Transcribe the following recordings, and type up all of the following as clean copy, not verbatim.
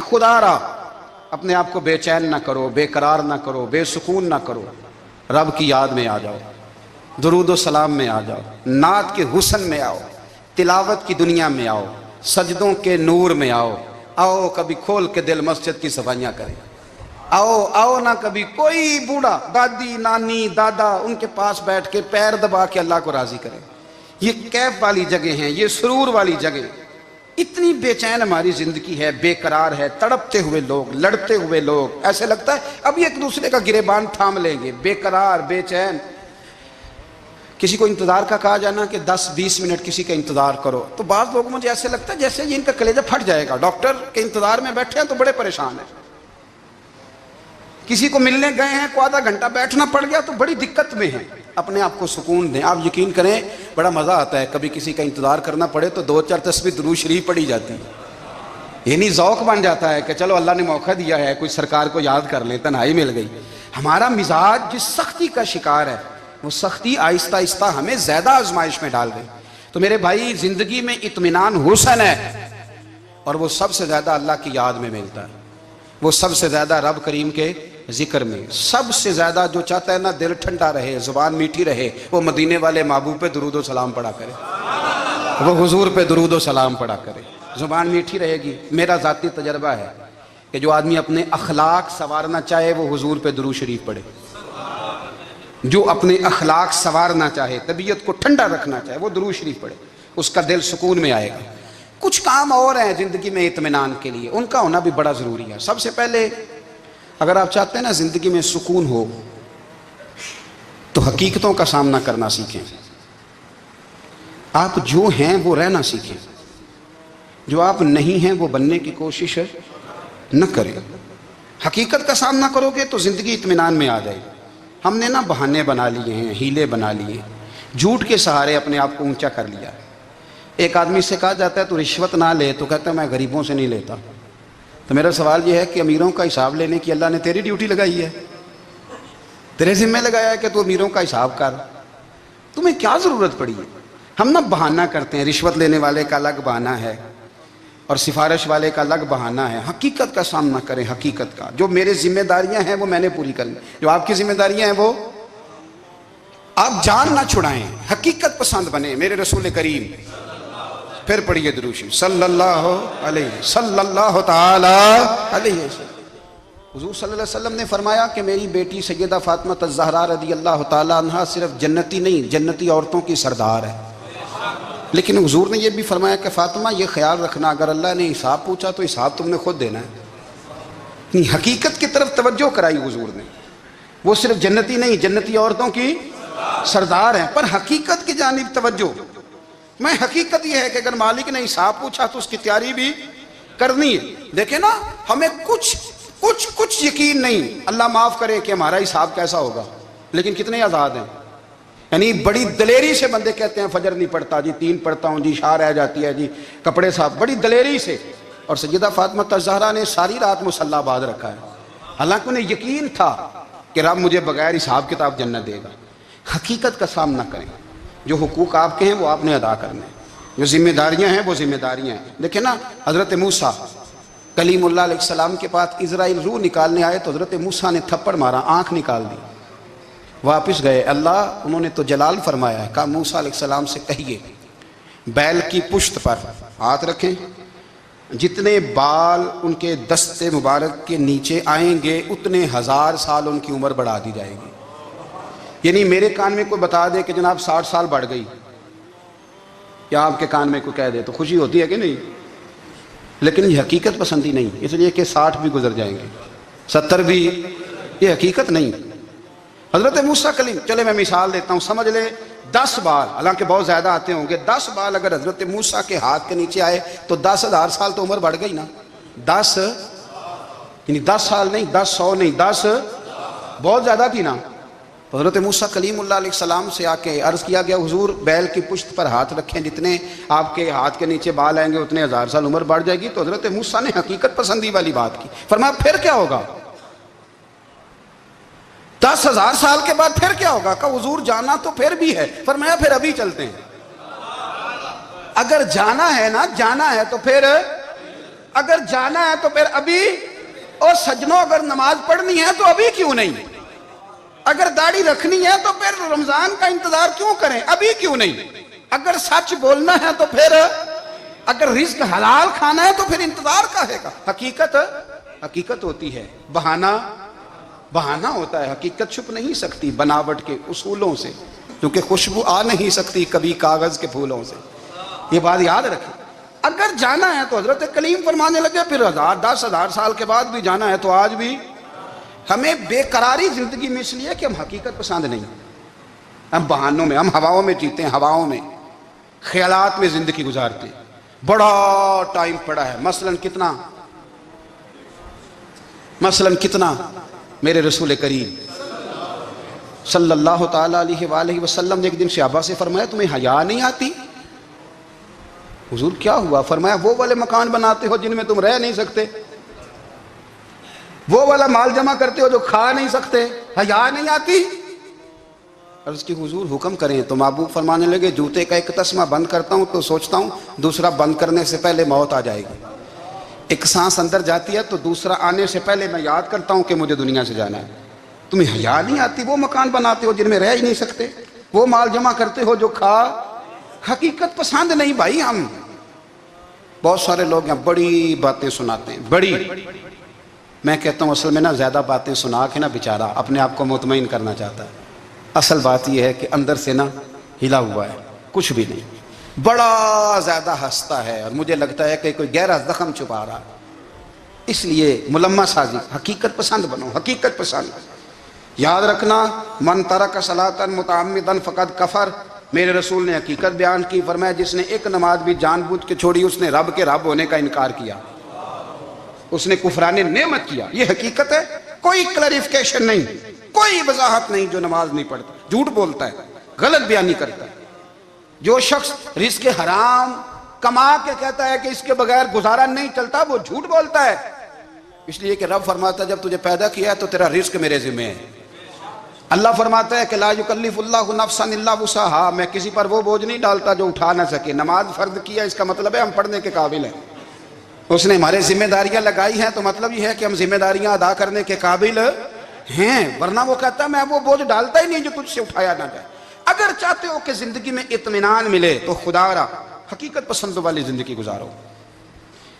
خدا را اپنے آپ کو بے چین نہ کرو، بے قرار نہ کرو، بے سکون نہ کرو، رب کی یاد میں آ جاؤ، درود و سلام میں آ جاؤ، نعت کے حسن میں آؤ، تلاوت کی دنیا میں آؤ، سجدوں کے نور میں آؤ، آؤ کبھی کھول کے دل مسجد کی صفائیاں کریں، آؤ نہ کبھی کوئی بوڑھا دادی نانی دادا ان کے پاس بیٹھ کے پیر دبا کے اللہ کو راضی کریں۔ یہ کیف والی جگہ ہیں، یہ سرور والی جگہ۔ اتنی بے چین ہماری زندگی ہے، بے قرار ہے، تڑپتے ہوئے لوگ، لڑتے ہوئے لوگ، ایسے لگتا ہے ابھی ایک دوسرے کا گریبان تھام لیں گے، بے قرار بے چین۔ کسی کو انتظار کا کہا جانا کہ 10-20 منٹ کسی کا انتظار کرو، تو بعض لوگوں مجھے ایسے لگتا ہے جیسے ان کا کلیجہ پھٹ جائے گا، ڈاکٹر کے انتظار میں بیٹھے ہیں تو بڑے پریشان ہیں۔ کسی کو ملنے گئے ہیں کو آدھا گھنٹہ بیٹھنا پڑ گیا تو بڑی دقت میں ہیں۔ اپنے آپ کو سکون دیں۔ آپ یقین کریں بڑا مزہ آتا ہے، کبھی کسی کا انتظار کرنا پڑے تو 2-4 تسبیح درود شریف پڑھی جاتی ہے، یعنی ذوق بن جاتا ہے کہ چلو اللہ نے موقع دیا ہے، کوئی سرکار کو یاد کر لیں، تنہائی مل گئی۔ ہمارا مزاج جس سختی کا شکار ہے، وہ سختی آہستہ آہستہ ہمیں زیادہ آزمائش میں ڈال گئی۔ تو میرے بھائی، زندگی میں اطمینان حسن ہے، اور وہ سب سے زیادہ اللہ کی یاد میں ملتا ہے، وہ سب سے زیادہ رب کریم کے ذکر میں۔ سب سے زیادہ جو چاہتا ہے نا دل ٹھنڈا رہے، زبان میٹھی رہے، وہ مدینے والے محبوب پہ درود و سلام پڑھا کرے، وہ حضور پہ درود و سلام پڑھا کرے، زبان میٹھی رہے گی۔ میرا ذاتی تجربہ ہے کہ جو آدمی اپنے اخلاق سنوارنا چاہے وہ حضور پہ درود شریف پڑھے، جو اپنے اخلاق سنوارنا چاہے، طبیعت کو ٹھنڈا رکھنا چاہے، وہ درود شریف پڑھے، اس کا دل سکون میں آئے گا۔ کچھ کام اور ہیں زندگی میں اطمینان کے لیے، ان کا ہونا بھی بڑا ضروری ہے۔ سب سے پہلے اگر آپ چاہتے ہیں نا زندگی میں سکون ہو تو حقیقتوں کا سامنا کرنا سیکھیں۔ آپ جو ہیں وہ رہنا سیکھیں، جو آپ نہیں ہیں وہ بننے کی کوشش نہ کریں۔ حقیقت کا سامنا کرو گے تو زندگی اطمینان میں آ جائے۔ ہم نے نا بہانے بنا لیے ہیں، ہیلے بنا لیے، جھوٹ کے سہارے اپنے آپ کو اونچا کر لیا۔ ایک آدمی سے کہا جاتا ہے تو رشوت نہ لے، تو کہتا ہے میں غریبوں سے نہیں لیتا۔ تو میرا سوال یہ ہے کہ امیروں کا حساب لینے کی اللہ نے تیری ڈیوٹی لگائی ہے، تیرے ذمہ لگایا ہے کہ تو امیروں کا حساب کر، تمہیں کیا ضرورت پڑی ہے؟ ہم نا بہانہ کرتے ہیں، رشوت لینے والے کا الگ بہانہ ہے اور سفارش والے کا الگ بہانہ ہے۔ حقیقت کا سامنا کریں، حقیقت کا۔ جو میرے ذمہ داریاں ہیں وہ میں نے پوری کرنی، جو آپ کی ذمہ داریاں ہیں وہ آپ جان نہ چھڑائیں، حقیقت پسند بنیں۔ میرے رسول کریم، پھر پڑھیے درود شریف صلی اللہ تعالی علیہ وسلم۔ حضور صلی اللہ علیہ وسلم نے فرمایا کہ میری بیٹی سیدہ فاطمہ الزہرا رضی اللہ تعالی عنہا صرف جنتی نہیں، جنتی عورتوں کی سردار ہے۔ لیکن حضور نے یہ بھی فرمایا کہ فاطمہ یہ خیال رکھنا اگر اللہ نے حساب پوچھا تو حساب تم نے خود دینا ہے۔ حقیقت کی طرف توجہ کرائی حضور نے، وہ صرف جنتی نہیں، جنتی عورتوں کی سردار ہیں، پر حقیقت کی جانب توجہ۔ میں حقیقت یہ ہے کہ اگر مالک نے حساب پوچھا تو اس کی تیاری بھی کرنی ہے۔ دیکھیں نا، ہمیں کچھ یقین نہیں، اللہ معاف کرے کہ ہمارا حساب کیسا ہوگا، لیکن کتنے آزاد ہیں۔ یعنی بڑی دلیری سے بندے کہتے ہیں فجر نہیں پڑھتا جی، 3 پڑھتا ہوں جی، عشاء رہ جاتی ہے جی، کپڑے صاف، بڑی دلیری سے۔ اور سیدہ فاطمہ الزہرا نے ساری رات مصلی باز رکھا ہے، حالانکہ انہیں یقین تھا کہ رب مجھے بغیر حساب کتاب جنت دے گا۔ حقیقت کا سامنا کریں، جو حقوق آپ کے ہیں وہ آپ نے ادا کرنے ہیں، جو ذمہ داریاں ہیں وہ ذمہ داریاں ہیں۔ دیکھیں نا، حضرت موسیٰ کلیم اللہ علیہ السلام کے پاس اسرائیل روح نکالنے آئے تو حضرت موسیٰ نے تھپڑ مارا، آنکھ نکال دی، واپس گئے۔ اللہ انہوں نے تو جلال فرمایا ہے، کہا موسیٰ علیہ السلام سے کہیے بیل کی پشت پر ہاتھ رکھیں، جتنے بال ان کے دست مبارک کے نیچے آئیں گے اتنے 1000 سال ان کی عمر بڑھا دی جائے گی۔ یعنی میرے کان میں کوئی بتا دے کہ جناب 60 سال بڑھ گئی، یا آپ کے کان میں کوئی کہہ دے تو خوشی ہوتی ہے کہ نہیں؟ لیکن یہ حقیقت پسندی نہیں، اس لیے کہ 60 بھی گزر جائیں گے، 70 بھی، یہ حقیقت نہیں۔ حضرت موسیٰ کلیم، چلے میں مثال دیتا ہوں، سمجھ لے 10 بال، حالانکہ بہت زیادہ آتے ہوں گے، 10 بال اگر حضرت موسیٰ کے ہاتھ کے نیچے آئے تو 10,000 سال تو عمر بڑھ گئی نا۔ 10 یعنی 10 سال نہیں، 10 100 نہیں، 10 بہت زیادہ تھی نا۔ تو حضرت موسیٰ کلیم اللہ علیہ السلام سے آ کے عرض کیا گیا، حضور بیل کی پشت پر ہاتھ رکھیں، جتنے آپ کے ہاتھ کے نیچے بال آئیں گے اتنے 1000 سال عمر بڑھ جائے گی۔ تو حضرت موسیٰ نے حقیقت پسندی والی بات کی، فرمایا پھر کیا ہوگا؟ 10,000 سال کے بعد پھر کیا ہوگا؟ کہا حضور جانا تو پھر بھی ہے، فرمایا پھر ابھی چلتے ہیں۔ اگر جانا ہے نا، جانا ہے تو پھر اگر جانا ہے تو پھر ابھی، اور سجنوں اگر نماز پڑھنی ہے تو ابھی کیوں نہیں؟ اگر داڑھی رکھنی ہے تو پھر رمضان کا انتظار کیوں کریں؟ ابھی کیوں نہیں؟ اگر سچ بولنا ہے تو پھر، اگر رزق حلال کھانا ہے تو پھر انتظار کا ہے گا؟ حقیقت ہوتی ہے، بہانہ ہوتا ہے، حقیقت چھپ نہیں سکتی بناوٹ کے اصولوں سے، کیونکہ خوشبو آ نہیں سکتی کبھی کاغذ کے پھولوں سے، یہ بات یاد رکھیں۔ اگر جانا ہے تو حضرت کلیم فرمانے لگے پھر 10,000 سال کے بعد بھی جانا ہے تو آج بھی ہمیں بے قراری زندگی میں اس لیے کہ ہم حقیقت پسند نہیں، ہم بہانوں میں، ہم ہواؤں میں جیتے ہیں، ہواؤں میں، خیالات میں زندگی گزارتے ہیں۔ بڑا ٹائم پڑا ہے، مثلاً کتنا میرے رسول کریم صلی اللہ تعالیٰ علیہ وآلہ وسلم نے ایک دن صحابہ سے فرمایا تمہیں حیا نہیں آتی؟ حضور کیا ہوا؟ فرمایا وہ والے مکان بناتے ہو جن میں تم رہ نہیں سکتے، وہ والا مال جمع کرتے ہو جو کھا نہیں سکتے، حیا نہیں آتی؟ عرض کی حضور حکم کریں تو محبوب فرمانے لگے جوتے کا ایک تسمہ بند کرتا ہوں تو سوچتا ہوں دوسرا بند کرنے سے پہلے موت آ جائے گی، ایک سانس اندر جاتی ہے تو دوسرا آنے سے پہلے میں یاد کرتا ہوں کہ مجھے دنیا سے جانا ہے۔ تمہیں حیا نہیں آتی؟ وہ مکان بناتے ہو جن میں رہ ہی نہیں سکتے، وہ مال جمع کرتے ہو جو کھا، حقیقت پسند نہیں بھائی ہم۔ بہت سارے لوگ یہاں بڑی باتیں سناتے ہیں، بڑی، میں کہتا ہوں اصل میں نا زیادہ باتیں سنا کے نا بیچارہ اپنے آپ کو مطمئن کرنا چاہتا ہے، اصل بات یہ ہے کہ اندر سے نا ہلا ہوا ہے، کچھ بھی نہیں، بڑا زیادہ ہنستا ہے اور مجھے لگتا ہے کہ کوئی گہرا زخم چھپا رہا ہے، اس لیے ملمہ سازی، حقیقت پسند بنو، حقیقت پسند۔ یاد رکھنا من ترک صلاۃ متعمدا فقد کفر، میرے رسول نے حقیقت بیان کی، فرمایا جس نے ایک نماز بھی جان بوجھ کے چھوڑی اس نے رب کے رب ہونے کا انکار کیا، اس نے کفران نعمت کیا، یہ حقیقت ہے، کوئی کلیریفیکیشن نہیں، کوئی وضاحت نہیں۔ جو نماز نہیں پڑھتا جھوٹ بولتا ہے، غلط بیانی کرتا ہے، جو شخص رزق حرام کما کے کہتا ہے کہ اس کے بغیر گزارا نہیں چلتا وہ جھوٹ بولتا ہے، اس لیے کہ رب فرماتا ہے جب تجھے پیدا کیا ہے تو تیرا رزق میرے ذمہ ہے۔ اللہ فرماتا ہے کہ لا یکلف اللہ نفسا الا وسعها، میں کسی پر وہ بوجھ نہیں ڈالتا جو اٹھا نہ سکے۔ نماز فرض کیا اس کا مطلب ہے ہم پڑھنے کے قابل ہیں، اس نے ہمارے ذمہ داریاں لگائی ہیں تو مطلب یہ ہے کہ ہم ذمہ داریاں ادا کرنے کے قابل ہیں، ورنہ وہ کہتا ہے میں وہ بوجھ ڈالتا ہی نہیں جو تجھ سے اٹھایا نہ جائے۔ اگر چاہتے ہو کہ زندگی میں اطمینان ملے تو خدا را حقیقت پسند والی زندگی گزارو۔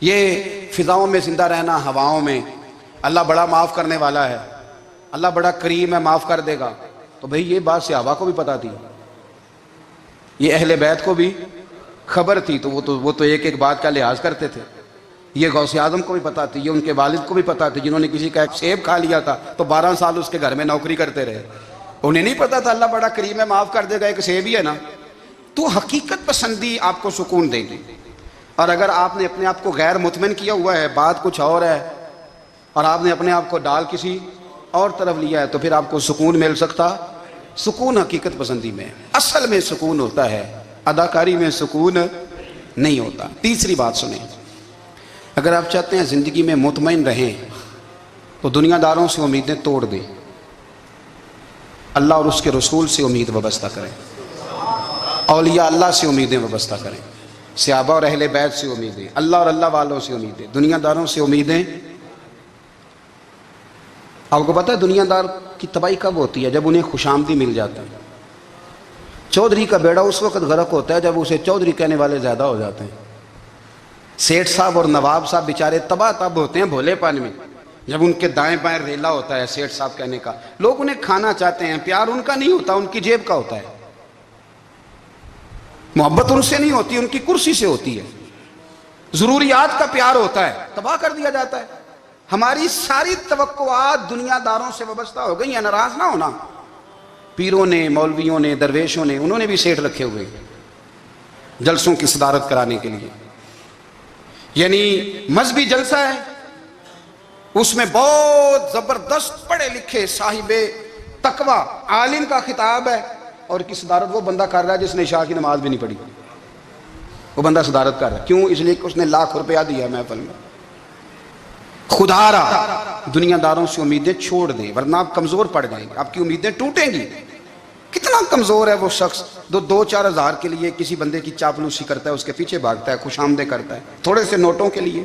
یہ فضاؤں میں زندہ رہنا، ہواؤں میں، اللہ بڑا معاف کرنے والا ہے، اللہ بڑا کریم ہے معاف کر دے گا، تو بھئی یہ بات صحابہ کو بھی پتا تھی، یہ اہل بیت کو بھی خبر تھی، تو وہ تو ایک ایک بات کا لحاظ کرتے تھے۔ یہ غوث اعظم کو بھی پتا تھی، یہ ان کے والد کو بھی پتا تھی، جنہوں نے کسی کا ایک سیب کھا لیا تھا تو 12 سال اس کے گھر میں نوکری کرتے رہے، انہیں نہیں پتا تھا اللہ بڑا کریم ہے معاف کر دے گا، ایک سیب ہی ہے نا۔ تو حقیقت پسندی آپ کو سکون دے گی، اور اگر آپ نے اپنے آپ کو غیر مطمئن کیا ہوا ہے، بات کچھ اور ہے، اور آپ نے اپنے آپ کو ڈال کسی اور طرف لیا ہے، تو پھر آپ کو سکون مل سکتا؟ سکون حقیقت پسندی میں، اصل میں سکون ہوتا ہے، اداکاری میں سکون نہیں ہوتا۔ تیسری بات سنیں، اگر آپ چاہتے ہیں زندگی میں مطمئن رہیں تو دنیا داروں سے امیدیں توڑ دیں، اللہ اور اس کے رسول سے امید وابستہ کریں، اولیاء اللہ سے امیدیں وابستہ کریں، صحابہ اور اہل بیت سے امیدیں، اللہ اور اللہ والوں سے امیدیں، دنیا داروں سے امیدیں۔ آپ کو پتہ ہے دنیا دار کی تباہی کب ہوتی ہے؟ جب انہیں خوش آمدی مل جاتا ہے۔ چودھری کا بیڑا اس وقت غرق ہوتا ہے جب اسے چودھری کہنے والے زیادہ ہو جاتے ہیں۔ سیٹھ صاحب اور نواب صاحب بیچارے تباہ تب ہوتے ہیں بھولے پن میں، جب ان کے دائیں بائیں ریلا ہوتا ہے سیٹھ صاحب کہنے کا، لوگ انہیں کھانا چاہتے ہیں، پیار ان کا نہیں ہوتا، ان کی جیب کا ہوتا ہے، محبت ان سے نہیں ہوتی، ان کی کرسی سے ہوتی ہے، ضروریات کا پیار ہوتا ہے، تباہ کر دیا جاتا ہے۔ ہماری ساری توقعات دنیا داروں سے وابستہ ہو گئی ہیں، ناراض نہ ہونا۔ پیروں نے، مولویوں نے، درویشوں نے، انہوں نے بھی سیٹ رکھے ہوئے جلسوں کی صدارت کرانے کے لیے، یعنی مذہبی جلسہ ہے، اس میں بہت زبردست پڑھے لکھے صاحب تقوی عالم کا خطاب ہے، اور کی صدارت وہ بندہ کر رہا ہے جس نے عشاء کی نماز بھی نہیں پڑھی، وہ بندہ صدارت کر رہا ہے، کیوں؟ اس لیے کہ اس نے ₹1,00,000 دیا محفل میں۔ خدا را دنیا داروں سے امیدیں چھوڑ دیں ورنہ آپ کمزور پڑ جائیں گے، آپ کی امیدیں ٹوٹیں گی۔ کتنا کمزور ہے وہ شخص جو 2-4 ہزار کے لیے کسی بندے کی چاپلوسی کرتا ہے، اس کے پیچھے بھاگتا ہے، خوش آمدیں کرتا ہے، تھوڑے سے نوٹوں کے لیے۔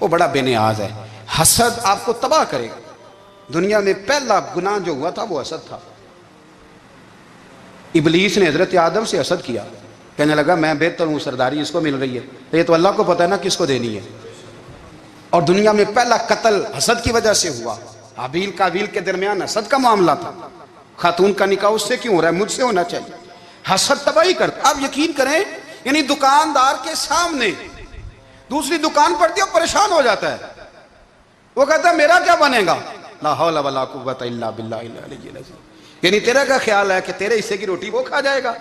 وہ بڑا بے نیاز ہے۔ حسد آپ کو تباہ کرے گا۔ دنیا میں پہلا گناہ جو ہوا تھا وہ حسد تھا۔ ابلیس نے حضرت آدم سے حسد کیا، کہنے لگا میں بہتر ہوں، سرداری اس کو مل رہی ہے، یہ تو اللہ کو پتہ ہے نا کس کو دینی ہے۔ اور دنیا میں پہلا قتل حسد کی وجہ سے ہوا۔ حابیل قابیل کے درمیان حسد کا معاملہ تھا، خاتون کا نکاح اس سے کیوں ہو رہا ہے، مجھ سے ہونا چاہیے۔ حسد تباہی کرتا۔ آپ یقین کریں، یعنی دکاندار کے سامنے دوسری دکان پڑتی ہے اور پریشان ہو جاتا ہے، وہ کہتا ہے میرا کیا بنے گا، لا حول ولا قوت الا باللہ العلی العظیم، یعنی تیرا کیا خیال ہے کہ تیرے حصے کی روٹی وہ کھا جائے گا،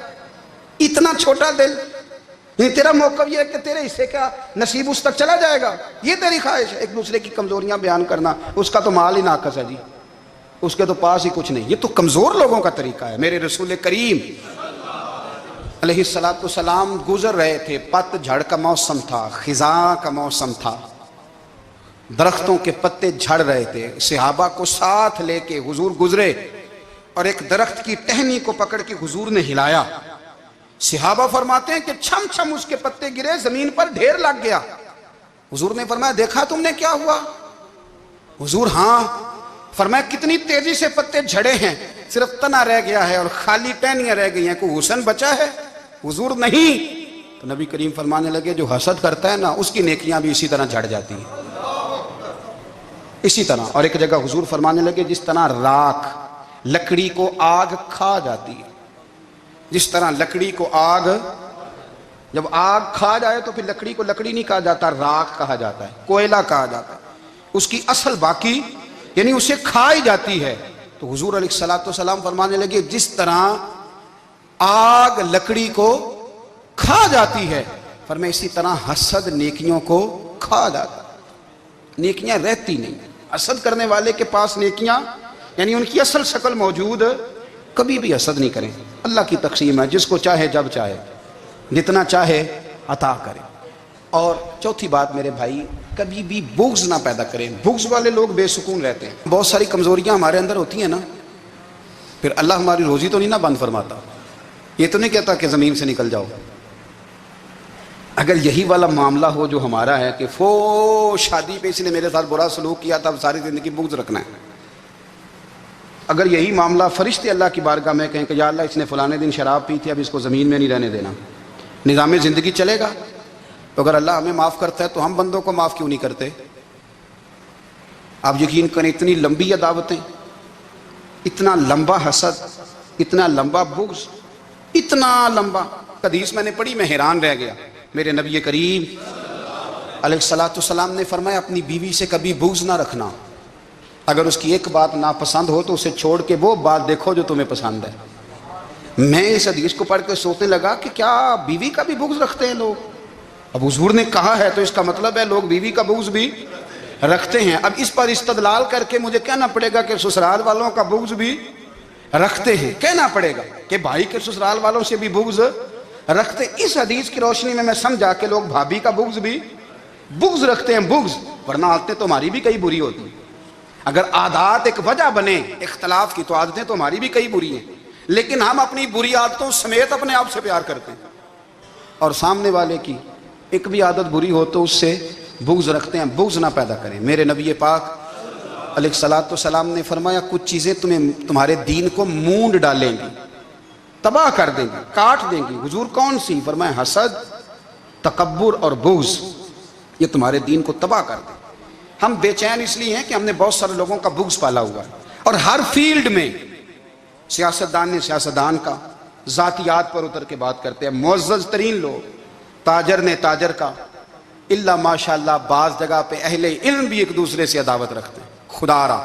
اتنا چھوٹا دل، یعنی تیرا موقف یہ ہے کہ تیرے حصے کا نصیب اس تک چلا جائے گا، یہ تیری خواہش ہے۔ ایک دوسرے کی کمزوریاں بیان کرنا، اس کا تو مال ہی ناقص ہے جی، اس کے تو پاس ہی کچھ نہیں، یہ تو کمزور لوگوں کا طریقہ ہے۔ میرے رسول کریم علیہ السلام گزر رہے تھے، پت جھڑ کا موسم تھا، خزاں کا موسم تھا، درختوں کے پتے جھڑ رہے تھے، صحابہ کو ساتھ لے کے حضور گزرے اور ایک درخت کی ٹہنی کو پکڑ کے حضور نے ہلایا۔ صحابہ فرماتے ہیں کہ چھم چھم اس کے پتے گرے، زمین پر ڈھیر لگ گیا۔ حضور نے فرمایا دیکھا تم نے کیا ہوا؟ حضور ہاں۔ فرمایا کتنی تیزی سے پتے جھڑے ہیں، صرف تنا رہ گیا ہے اور خالی ٹہنیاں رہ گئی ہیں، کوئی حسن بچا ہے؟ حضور نہیں۔ تو نبی کریم فرمانے لگے جو حسد کرتا ہے نا اس کی نیکیاں بھی اسی طرح جھڑ جاتی ہیں، اسی طرح۔ اور ایک جگہ حضور فرمانے لگے جس طرح راکھ لکڑی کو آگ کھا جاتی ہے، جس طرح لکڑی کو آگ، جب آگ کھا جائے تو پھر لکڑی کو لکڑی نہیں کہا جاتا، راکھ کہا جاتا ہے، کوئلہ کہا جاتا ہے، اس کی اصل باقی یعنی اسے کھائی جاتی ہے۔ تو حضور علیہ السلام فرمانے لگے جس طرح آگ لکڑی کو کھا جاتی ہے، فرمایا اسی طرح حسد نیکیوں کو کھا جاتا ہے، نیکیاں رہتی نہیں۔ حسد کرنے والے کے پاس نیکیاں یعنی ان کی اصل شکل موجود، کبھی بھی حسد نہیں کریں۔ اللہ کی تقسیم ہے، جس کو چاہے جب چاہے جتنا چاہے عطا کرے۔ اور چوتھی بات میرے بھائی، کبھی بھی بغض نہ پیدا کریں۔ بغض والے لوگ بے سکون رہتے ہیں۔ بہت ساری کمزوریاں ہمارے اندر ہوتی ہیں نا، پھر اللہ ہماری روزی تو نہیں نہ بند فرماتا، یہ تو نہیں کہتا کہ زمین سے نکل جاؤ۔ اگر یہی والا معاملہ ہو جو ہمارا ہے کہ شادی پہ اس نے میرے ساتھ برا سلوک کیا تھا، اب ساری زندگی بغض رکھنا ہے، اگر یہی معاملہ فرشتے اللہ کی بارگاہ میں کہیں کہ یا اللہ اس نے فلانے دن شراب پی تھی، اب اس کو زمین میں نہیں رہنے دینا، نظام زندگی چلے گا؟ تو اگر اللہ ہمیں معاف کرتا ہے تو ہم بندوں کو معاف کیوں نہیں کرتے؟ آپ یقین کریں اتنی لمبی عداوتیں، اتنا لمبا حسد، اتنا لمبا بغض، اتنا لمبا۔ حدیث میں نے پڑھی، میں حیران رہ گیا۔ میرے نبی کریم علیہ السلام نے فرمایا اپنی بیوی سے کبھی بغض نہ رکھنا، اگر اس کی ایک بات ناپسند ہو تو اسے چھوڑ کے وہ بات دیکھو جو تمہیں پسند ہے۔ میں اس حدیث کو پڑھ کے سوچنے لگا کہ کیا بیوی کا بھی بغض رکھتے ہیں لوگ؟ اب حضور نے کہا ہے تو اس کا مطلب ہے لوگ بیوی کا بغض بھی رکھتے ہیں۔ اب اس پر استدلال کر کے مجھے کہنا پڑے گا کہ سسرال والوں کا بغض بھی رکھتے ہیں، کہنا پڑے گا کہ بھائی کے سسرال والوں سے بھی بغض رکھتے۔ اس حدیث کی روشنی میں سمجھا کہ لوگ بھابھی کا بغض بھی بغض رکھتے ہیں، بغض، ورنہ عادتیں تو ہماری بھی کئی بری ہوتی ہیں۔ اگر عادات ایک وجہ بنے اختلاف کی تو عادتیں تو ہماری بھی کئی بری ہیں، لیکن ہم اپنی بری عادتوں سمیت اپنے آپ سے پیار کرتے ہیں، اور سامنے والے کی ایک بھی عادت بری ہو تو اس سے بغض رکھتے ہیں۔ بغض نہ پیدا کریں۔ میرے نبی پاک علیہ السلام نے فرمایا کچھ چیزیں تمہارے دین کو مونڈ ڈالیں گی، تباہ کر دیں گی، کاٹ دیں گی۔ حضور کون سی؟ فرمایا حسد، تکبر اور بغض، یہ تمہارے دین کو تباہ کر دیں۔ ہم بے چین اس لیے ہیں کہ ہم نے بہت سارے لوگوں کا بغض پالا ہوا ہے، اور ہر فیلڈ میں سیاستدان نے سیاستدان کا، ذاتیات پر اتر کے بات کرتے ہیں، معزز ترین لوگ، تاجر نے تاجر کا، الا ماشاءاللہ بعض جگہ پہ اہل علم بھی ایک دوسرے سے عداوت رکھتے ہیں۔ خدا را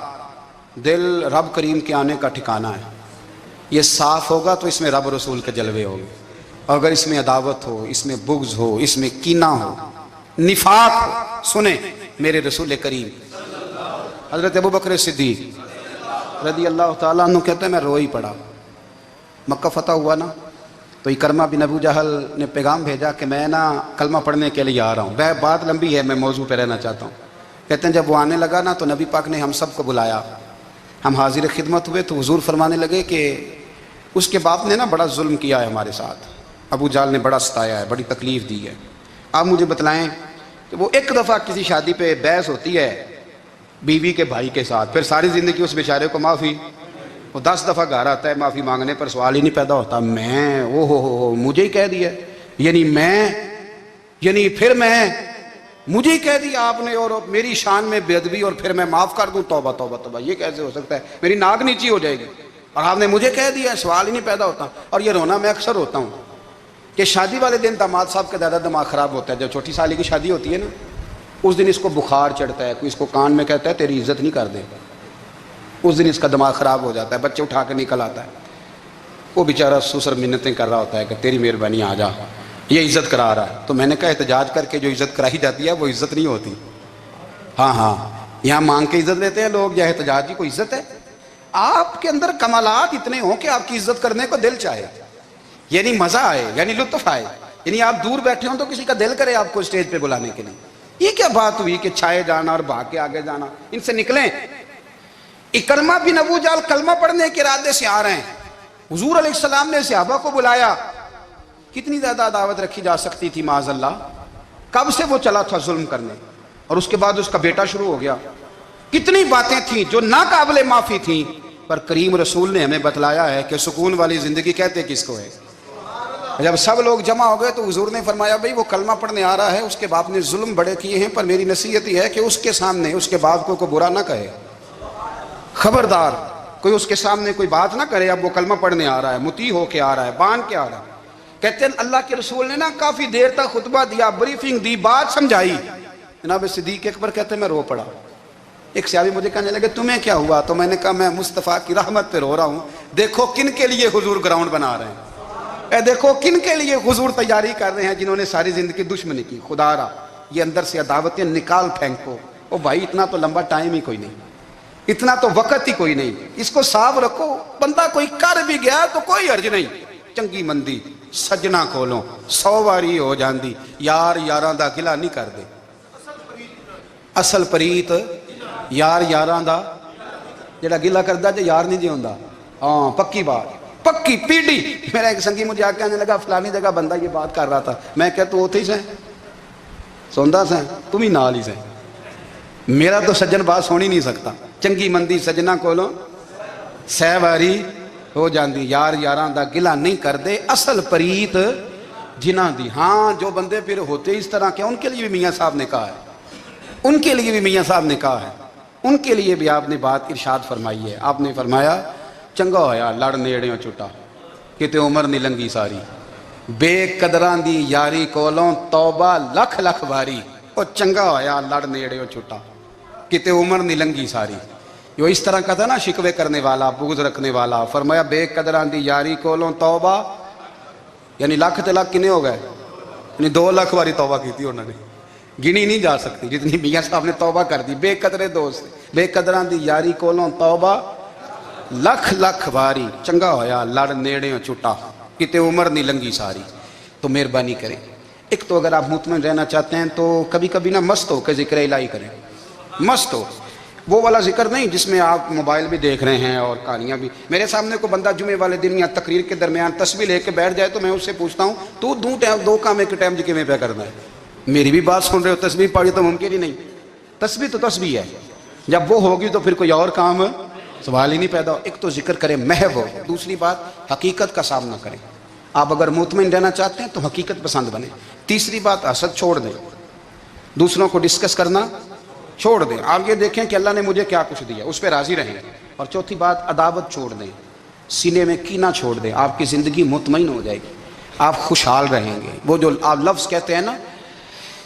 دل رب کریم کے آنے کا ٹھکانہ ہے، یہ صاف ہوگا تو اس میں رب رسول کے جلوے ہوں گے، اور اگر اس میں عداوت ہو، اس میں بغض ہو، اس میں کینہ ہو، نفاق ہو، سنیں میرے رسول کریم حضرت ابوبکر صدیق رضی اللہ تعالیٰ عنہ کہتے ہیں میں رو ہی پڑا۔ مکہ فتح ہوا نا تو اکرمہ بن ابو جہل نے پیغام بھیجا کہ میں نا کلمہ پڑھنے کے لیے آ رہا ہوں۔ بات لمبی ہے، میں موضوع پہ رہنا چاہتا ہوں۔ کہتے ہیں جب وہ آنے لگا نا تو نبی پاک نے ہم سب کو بلایا، ہم حاضر خدمت ہوئے تو حضور فرمانے لگے کہ اس کے باپ نے نا بڑا ظلم کیا ہے ہمارے ساتھ، ابو جال نے بڑا ستایا ہے، بڑی تکلیف دی ہے۔ آپ مجھے بتلائیں کہ وہ ایک دفعہ کسی شادی پہ بحث ہوتی ہے بیوی کے بھائی کے ساتھ، پھر ساری زندگی اس بیچارے کو معافی، وہ 10 دفعہ گھر آتا ہے معافی مانگنے پر سوال ہی نہیں پیدا ہوتا، میں ہو مجھے ہی کہہ دیا، یعنی پھر میں مجھے ہی کہہ دیا آپ نے، اور میری شان میں بے ادبی، اور پھر میں معاف کر دوں؟ توبہ توبہ توبہ، یہ کیسے ہو سکتا ہے؟ میری ناک نیچی ہو جائے گی، اور آپ نے مجھے کہہ دیا، سوال ہی نہیں پیدا ہوتا۔ اور یہ رونا میں اکثر ہوتا ہوں کہ شادی والے دن داماد صاحب کا زیادہ دماغ خراب ہوتا ہے۔ جب چھوٹی سالی کی شادی ہوتی ہے نا، اس دن اس کو بخار چڑھتا ہے، کوئی اس کو کان میں کہتا ہے تیری عزت نہیں کر دے، اس دن اس کا دماغ خراب ہو جاتا ہے، بچے اٹھا کے نکل آتا ہے، وہ بیچارہ سسر منتیں کر رہا ہوتا ہے کہ تیری مہربانی آ جا، یہ عزت کرا رہا ہے۔ تو میں نے کہا احتجاج کر کے جو عزت کرائی جاتی ہے وہ عزت نہیں ہوتی۔ ہاں یہاں مانگ کے عزت لیتے ہیں لوگ، یا احتجاج کی کوئی عزت ہے؟ آپ کے اندر کمالات اتنے ہوں کہ آپ کی عزت کرنے کو دل چاہے، یعنی مزہ آئے، یعنی لطف آئے، یعنی آپ دور بیٹھے ہوں تو کسی کا دل کرے آپ کو اسٹیج پہ بلانے کے لیے۔ یہ کیا بات ہوئی کہ چھائے جانا اور بھاگ کے آگے جانا؟ ان سے نکلیں۔ اکرمہ بن ابو جال کلمہ پڑھنے کے ارادے سے آ رہے ہیں، حضور علیہ السلام نے صحابہ کو بلایا۔ کتنی زیادہ دعوت رکھی جا سکتی تھی معاذ اللہ؟ کب سے وہ چلا تھا ظلم کرنے، اور اس کے بعد اس کا بیٹا شروع ہو گیا۔ کتنی باتیں تھیں جو ناقابل معافی تھیں، پر کریم رسول نے ہمیں بتلایا ہے کہ سکون والی زندگی کہتے کس کو ہے۔ جب سب لوگ جمع ہو گئے تو حضور نے فرمایا بھئی وہ کلمہ پڑھنے آ رہا ہے، اس کے باپ نے ظلم بڑے کیے ہیں، پر میری نصیحت یہ ہے کہ اس کے سامنے اس کے باپ کو برا نہ کہے، خبردار کوئی اس کے سامنے کوئی بات نہ کرے۔ اب وہ کلمہ پڑھنے آ رہا ہے، مطیع ہو کے آ رہا ہے، بان کے آ رہا ہے۔ کہتے ہیں اللہ کے رسول نے نا کافی دیر تک خطبہ دیا، بریفنگ دی، بات سمجھائی۔ جناب صدیق اکبر کہتے ہیں میں رو پڑا۔ ایک صحابی مجھے کہنے لگے تمہیں کیا ہوا؟ تو میں نے کہا میں مصطفیٰ کی رحمت پہ رو رہا ہوں، دیکھو کن کے لیے حضور گراؤنڈ بنا رہے ہیں، اے دیکھو کن کے لیے حضور تیاری کر رہے ہیں، جنہوں نے ساری زندگی دشمنی کی۔ خدا را یہ اندر سے عداوتیں نکال پھینکو۔ او بھائی اتنا تو لمبا ٹائم ہی کوئی نہیں، اتنا تو وقت ہی کوئی نہیں، اس کو صاف رکھو۔ بندہ کوئی کر بھی گیا تو کوئی حرج نہیں، چنگی مندی سجنا کولوں 100 واری ہو جاندی، یار یاراں دا گلہ نہیں کر دے۔ اصل پریت یار یاراں دا جڑا گلہ کردا جے یار نہیں جے ہوندا۔ ہاں پکی بات، پکی پیڑی۔ میرا ایک سنگی مجھے آ کے کہنے لگا فلانی جگہ بندہ یہ بات کر رہا تھا، میں کہ تو اوتھے ہی سیں سوندا سیں، تم ہی نال ہی سیں، میرا تو سجن بات سن ہی نہیں سکتا۔ چنگی مندی سجنا کولوں 100 واری ہو جاندی، یار یاراں دا گلہ نہیں کر دے، اصل پریت جنہاں دی۔ ہاں جو بندے پھر ہوتے اس طرح کے، ان کے لیے بھی میاں صاحب نے کہا ہے، ان کے لیے بھی میاں صاحب نے کہا ہے، ان کے لیے بھی آپ نے بات ارشاد فرمائی ہے۔ آپ نے فرمایا چنگا ہویا لڑ نیڑیوں چھٹا، کتے عمر نہیں لنگی ساری، بے قدراں دی یاری کولوں توبہ لکھ لکھ واری۔ او چنگا ہویا لڑ نیڑیوں چھٹا، کتے عمر نہیں لنگی ساری۔ جو اس طرح کا تھا نا شکوے کرنے والا، بغض رکھنے والا، فرمایا بے قدراں دی یاری کولوں توبہ، یعنی لاکھ تے لاکھ کنے ہو گئے، یعنی 2 لاکھ واری توبہ کی تھی انہوں نے، گنی نہیں جا سکتی جتنی میاں صاحب نے توبہ کر دی۔ بے قدرے دوست، بے قدراں دی یاری کولوں توبہ لکھ لکھ واری، چنگا ہویا لڑ نیڑیوں چھٹا، کتے عمر نہیں لنگی ساری۔ تو مہربانی کریں، ایک تو اگر آپ مطمئن رہنا چاہتے ہیں تو کبھی کبھی نا مست ہو کے ذکر الہی کریں، مست ہو، وہ والا ذکر نہیں جس میں آپ موبائل بھی دیکھ رہے ہیں اور کہانیاں بھی۔ میرے سامنے کو بندہ جمعے والے دن یا تقریر کے درمیان تسبیح لے کے بیٹھ جائے تو میں اس سے پوچھتا ہوں تو دو کام ایک ٹائم جی میں پہ کرنا ہے؟ میری بھی بات سن رہے ہو، تسبیح پڑھی تو ممکن ہی نہیں۔ تسبیح تو تسبیح ہے، جب وہ ہوگی تو پھر کوئی اور کام سوال ہی نہیں پیدا ہو۔ ایک تو ذکر کریں محو ہو، دوسری بات حقیقت کا سامنا کریں۔ آپ اگر مطمئن رہنا چاہتے ہیں تو حقیقت پسند بنیں۔ تیسری بات حسد چھوڑ دیں، دوسروں کو ڈسکس کرنا چھوڑ دیں، آپ یہ دیکھیں کہ اللہ نے مجھے کیا کچھ دیا، اس پہ راضی رہیں۔ اور چوتھی بات عداوت چھوڑ دیں، سینے میں کینہ چھوڑ دیں، آپ کی زندگی مطمئن ہو جائے گی، آپ خوشحال رہیں گے۔ وہ جو آپ لفظ کہتے ہیں نا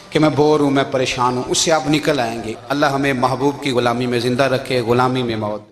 کہ میں بور ہوں، میں پریشان ہوں، اس سے آپ نکل آئیں گے۔ اللہ ہمیں محبوب کی غلامی میں زندہ رکھے، غلامی میں موت۔